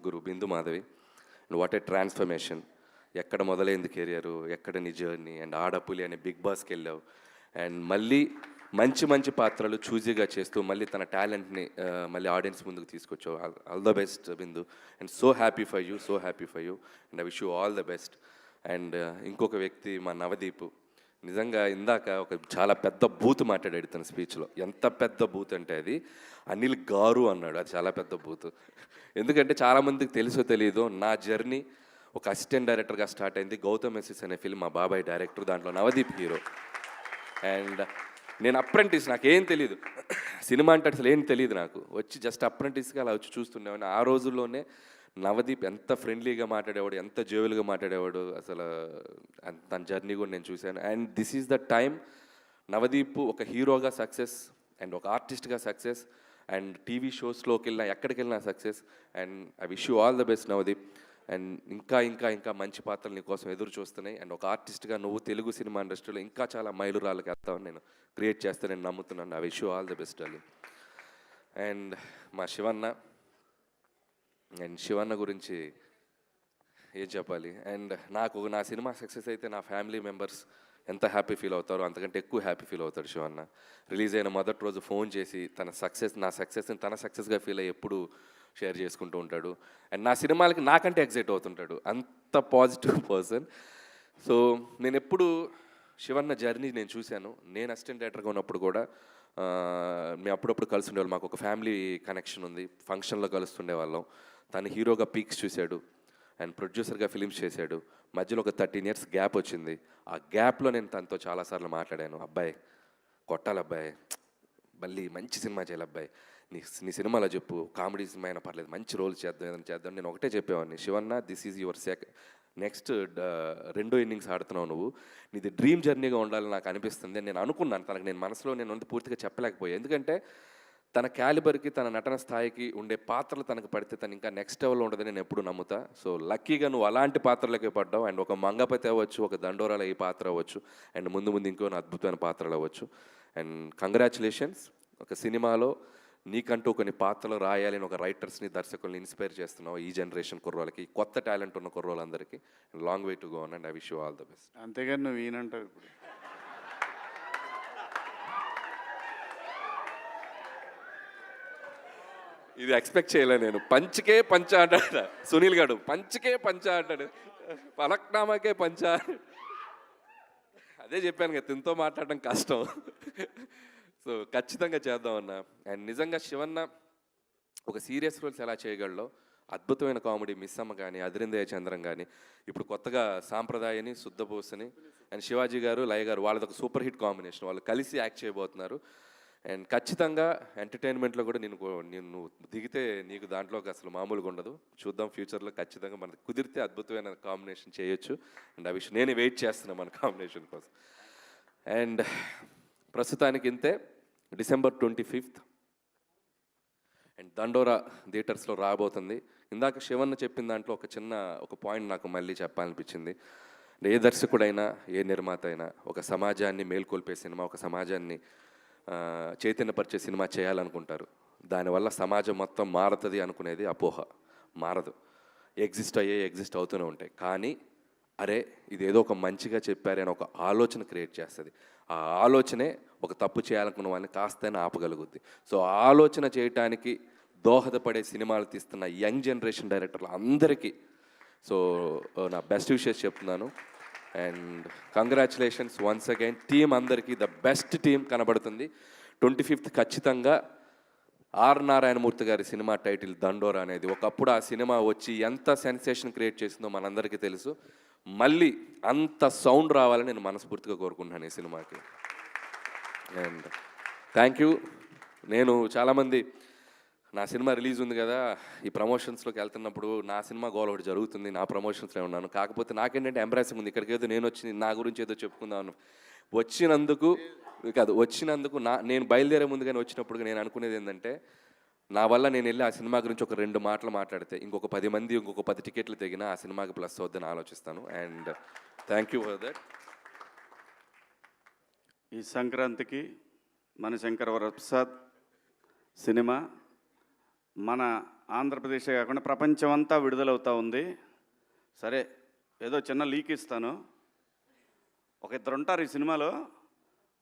ముగ్గురు, Bindu Madhavi. And what a transformation. ఎక్కడ మొదలైంది కెరియరు, ఎక్కడ నీ జర్నీ, అండ్ ఆడపులి అనే బిగ్ బాస్కి వెళ్ళావు. అండ్ మళ్ళీ మంచి మంచి పాత్రలు చూజీగా చేస్తూ మళ్ళీ తన టాలెంట్ని మళ్ళీ ఆడియన్స్ ముందుకు తీసుకొచ్చావు. All the best Bindu. And so happy for you, so happy for you. And I wish you all the best. And ఇంకొక వ్యక్తి మా నవదీప్. నిజంగా ఇందాక ఒక చాలా పెద్ద బూత్ మాట్లాడాడు తన స్పీచ్లో. ఎంత పెద్ద బూత్ అంటే అది అనిల్ గారు అన్నాడు. అది చాలా పెద్ద బూత్. ఎందుకంటే చాలామందికి తెలుసో తెలియదో నా జర్నీ ఒక అసిస్టెంట్ డైరెక్టర్గా స్టార్ట్ అయింది. గౌతమ్ ఎస్ఎస్ అనే ఫిల్మ్ మా బాబాయ్ డైరెక్టర్, దాంట్లో నవదీప్ హీరో. అండ్ నేను అప్రెంటిస్, నాకేం తెలియదు సినిమా అంటే అసలు ఏం తెలియదు నాకు. వచ్చి జస్ట్ అప్రెంటిస్గా అలా వచ్చి చూస్తుండేవాడిని. ఆ రోజుల్లోనే నవదీప్ ఎంత ఫ్రెండ్లీగా మాట్లాడేవాడు, ఎంత జోవిల్గా మాట్లాడేవాడు. అసలు తన జర్నీ కూడా నేను చూశాను. And this is the time Navdeep ఒక హీరోగా సక్సెస్, అండ్ ఒక ఆర్టిస్ట్గా సక్సెస్, అండ్ టీవీ షోస్లోకి వెళ్ళినా ఎక్కడికి వెళ్ళినా success. And I wish you all the best Navdeep. And ఇంకా ఇంకా ఇంకా మంచి పాత్రలు నీ కోసం ఎదురు చూస్తున్నాయి. అండ్ ఒక ఆర్టిస్ట్గా నువ్వు తెలుగు సినిమా ఇండస్ట్రీలో ఇంకా చాలా మైలురాళ్ళకి వెళ్తావని నేను క్రియేట్ చేస్తానని నమ్ముతున్నాను. I wish you all the best అని. అండ్ మా శివన్న, అండ్ శివన్న గురించి ఏం చెప్పాలి. అండ్ నా సినిమా సక్సెస్ అయితే నా ఫ్యామిలీ మెంబర్స్ ఎంత హ్యాపీ ఫీల్ అవుతారో అంతకంటే ఎక్కువ హ్యాపీ ఫీల్ అవుతాడు శివన్న. రిలీజ్ అయిన మొదటి రోజు ఫోన్ చేసి నా సక్సెస్ని తన సక్సెస్గా ఫీల్ అయ్యి ఎప్పుడు షేర్ చేసుకుంటూ ఉంటాడు. అండ్ నా సినిమాలకి నాకంటే ఎగ్జైట్ అవుతుంటాడు. అంత పాజిటివ్ పర్సన్. సో నేను ఎప్పుడు శివన్న జర్నీ నేను చూశాను. నేను అసిస్టెంట్ డైరెక్టర్గా ఉన్నప్పుడు కూడా మేము అప్పుడప్పుడు కలిసి ఉండేవాళ్ళం. మాకు ఒక ఫ్యామిలీ కనెక్షన్ ఉంది. ఫంక్షన్లో కలుస్తుండే వాళ్ళం. తను హీరోగా పీక్స్ చూశాడు అండ్ ప్రొడ్యూసర్గా ఫిలిమ్స్ చేశాడు. మధ్యలో ఒక 13 years గ్యాప్ వచ్చింది. ఆ గ్యాప్లో నేను తనతో చాలాసార్లు మాట్లాడాను. అబ్బాయి కొట్టాలి, అబ్బాయి మళ్ళీ మంచి సినిమా చేయాలి, అబ్బాయి నీ సినిమాలో చెప్పు, కామెడీ సినిమా అయినా పర్లేదు, మంచి రోల్ చేద్దాం, ఏదైనా చేద్దాం. నేను ఒకటే చెప్పేవాడిని, Shivanna this is your next 2 innings ఆడుతున్నావు నువ్వు, నీది డ్రీమ్ జర్నీగా ఉండాలని నాకు అనిపిస్తుంది. నేను అనుకున్నాను తనకు, నేను మనసులో నేను పూర్తిగా చెప్పలేకపోయాను. ఎందుకంటే తన క్యాలిబర్కి, తన నటన స్థాయికి ఉండే పాత్రలు తనకు పడితే తను ఇంకా నెక్స్ట్ లెవెల్లో ఉండదని నేను ఎప్పుడు నమ్ముతా. సో లక్కీగా నువ్వు అలాంటి పాత్రలకే పడ్డావు. అండ్ ఒక మంగపతి అవ్వచ్చు, ఒక దండోరాల ఈ పాత్ర అవ్వచ్చు, అండ్ ముందు ఇంకో అద్భుతమైన పాత్రలు అవ్వచ్చు. And congratulations. ఒక సినిమాలో నీకంటూ కొన్ని పాత్రలు రాయాలని ఒక రైటర్స్ని, దర్శకుల్ని ఇన్స్పైర్ చేస్తున్నావు ఈ జనరేషన్ కుర్రోళ్ళకి, కొత్త టాలెంట్ ఉన్న కుర్రోళ్ళందరికీ. Long way to go and I wish you all the best. అంతేగాని నువ్వు ఈయనంటావు ఇప్పుడు. ఇది ఎక్స్పెక్ట్ చేయలే నేను. పంచ్కే పంచ అంటాడు సునీల్ గారు, పంచ్కే పంచ అంటాడు, పలక్నామాకే పంచ. అదే చెప్పాను కదా, తినతో మాట్లాడడం కష్టం. సో ఖచ్చితంగా చేద్దామన్నా. అండ్ నిజంగా శివన్న ఒక సీరియస్ రోల్స్ ఎలా చేయగలడో, అద్భుతమైన కామెడీ మిస్సమ్మ కానీ, అదిరిందయ్య చంద్రం కానీ, ఇప్పుడు కొత్తగా సాంప్రదాయని, శుద్ధపోసని, అండ్ శివాజీ గారు, లయ గారు, వాళ్ళది ఒక సూపర్ హిట్ కాంబినేషన్. వాళ్ళు కలిసి యాక్ట్ చేయబోతున్నారు. అండ్ ఖచ్చితంగా ఎంటర్టైన్మెంట్లో కూడా నిన్ను దిగితే నీకు దాంట్లోకి అసలు మామూలుగా ఉండదు. చూద్దాం ఫ్యూచర్లో ఖచ్చితంగా మనకు కుదిరితే అద్భుతమైన కాంబినేషన్ చేయొచ్చు. అండ్ ఆ విషయం నేను వెయిట్ చేస్తున్నాను మన కాంబినేషన్ కోసం. అండ్ ప్రస్తుతానికి ఇంతే. December 25th అండ్ దండోరా థియేటర్స్లో రాబోతుంది. ఇందాక శివన్న చెప్పిన దాంట్లో ఒక పాయింట్ నాకు మళ్ళీ చెప్పాలనిపించింది. ఏ దర్శకుడైనా, ఏ నిర్మాత అయినా ఒక సమాజాన్ని మేల్కొల్పే సినిమా, ఒక సమాజాన్ని చైతన్యపరిచే సినిమా చేయాలనుకుంటారు. దానివల్ల సమాజం మొత్తం మారుతుంది అనుకునేది అపోహ. మారదు. ఎగ్జిస్ట్ అవుతూనే ఉంటాయి. కానీ అరే ఇదేదో ఒక మంచిగా చెప్పారని ఒక ఆలోచన క్రియేట్ చేస్తుంది. ఆ ఆలోచనే ఒక తప్పు చేయాలనుకున్న వాళ్ళని కాస్తైనా ఆపగలుగుద్ది. సో ఆలోచన చేయటానికి దోహదపడే సినిమాలు తీస్తున్న యంగ్ జనరేషన్ డైరెక్టర్లు అందరికీ సో నా బెస్ట్ విషెస్ చెప్తున్నాను. And congratulations once again. Team అందరికీ ద బెస్ట్ టీం కనబడుతుంది. 25th ఖచ్చితంగా ఆర్ నారాయణమూర్తి గారి సినిమా టైటిల్ దండోరా అనేది. ఒకప్పుడు ఆ సినిమా వచ్చి ఎంత సెన్సేషన్ క్రియేట్ చేసిందో మనందరికీ తెలుసు. మళ్ళీ అంత సౌండ్ రావాలని నేను మనస్ఫూర్తిగా కోరుకుంటున్నాను ఈ సినిమాకి. And thank you. నేను చాలామంది నా సినిమా రిలీజ్ ఉంది కదా, ఈ ప్రమోషన్స్లోకి వెళ్తున్నప్పుడు నా సినిమా గోల్ ఒకటి జరుగుతుంది, నా ప్రమోషన్స్లో ఉన్నాను. కాకపోతే నాకేంటంటే ఎంబ్రాసింగ్ ఉంది. ఇక్కడికి ఏదో నేను వచ్చి నా గురించి ఏదో చెప్పుకుందాను వచ్చినందుకు నేను బయలుదేరే ముందుగానే వచ్చినప్పుడు నేను అనుకునేది ఏంటంటే, నా వల్ల నేను వెళ్ళి ఆ సినిమా గురించి ఒక 2 మాటలు మాట్లాడితే ఇంకొక 10 మంది ఇంకొక 10 టికెట్లు తెగినా ఆ సినిమాకి ప్లస్ అవుద్దని ఆలోచిస్తాను. And thank you for that. ఈ సంక్రాంతికి మన శంకర వరప్రసాద్ సినిమా మన ఆంధ్రప్రదేశ్ కాకుండా ప్రపంచం అంతా విడుదలవుతూ ఉంది. సరే, ఏదో చిన్న లీక్ ఇస్తాను. ఒక ఇద్దరు ఉంటారు ఈ సినిమాలో,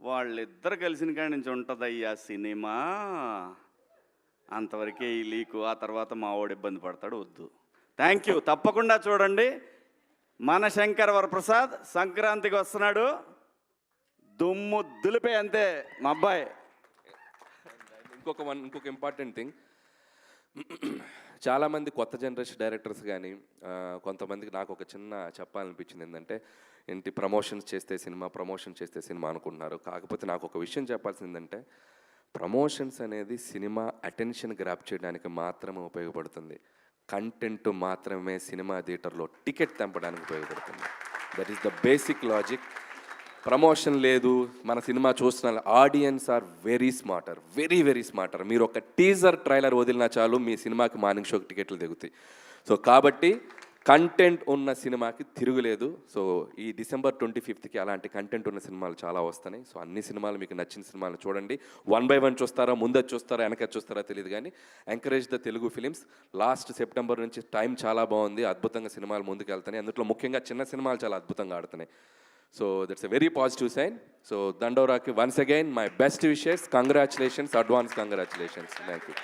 వాళ్ళిద్దరు కలిసిన కాడి నుంచి ఉంటుందయ్యా సినిమా. అంతవరకే ఈ లీకు. ఆ తర్వాత మా వాడు ఇబ్బంది పడతాడు, వద్దు. Thank you. తప్పకుండా చూడండి. మన శంకర్ వరప్రసాద్ సంక్రాంతికి వస్తున్నాడు, దుమ్ము దులిపే అంతే మా అబ్బాయి. ఇంకొక ఇంపార్టెంట్ థింగ్, చాలామంది కొత్త జనరేషన్ డైరెక్టర్స్ కానీ కొంతమందికి నాకు ఒక చిన్న చెప్పాలనిపించింది ఏంటంటే, ఏంటి ప్రమోషన్స్ చేస్తే సినిమా అనుకుంటున్నారు. కాకపోతే నాకు ఒక విషయం చెప్పాల్సింది ఏంటంటే, ప్రమోషన్స్ అనేది సినిమా అటెన్షన్ గ్రాప్ చేయడానికి మాత్రమే ఉపయోగపడుతుంది. కంటెంట్ మాత్రమే సినిమా థియేటర్లో టికెట్ తెంపడానికి ఉపయోగపడుతుంది. That is the basic logic. Promotion లేదు, మన సినిమా చూస్తున్న ఆడియన్స్ ఆర్ వెరీ స్మార్టర్. మీరు ఒక టీజర్ ట్రైలర్ వదిలినా చాలు మీ సినిమాకి మార్నింగ్ షోకి టికెట్లు దిగుతాయి. సో కాబట్టి కంటెంట్ ఉన్న సినిమాకి తిరుగులేదు. సో ఈ December 25th అలాంటి కంటెంట్ ఉన్న సినిమాలు చాలా వస్తున్నాయి. సో అన్ని సినిమాలు మీకు నచ్చిన సినిమాలు చూడండి. 1 by 1 చూస్తారా, ముందర చూస్తారా, వెనక చూస్తారా తెలియదు, కానీ encourage the Telugu films. Last September నుంచి టైం చాలా బాగుంది, అద్భుతంగా సినిమాలు ముందుకు వెళ్తున్నాయి. అందులో ముఖ్యంగా చిన్న సినిమాలు చాలా అద్భుతంగా ఆడుతున్నాయి. So that's a very positive sign. So Dandoraki, once again, my best wishes, congratulations, advance congratulations. Thank you.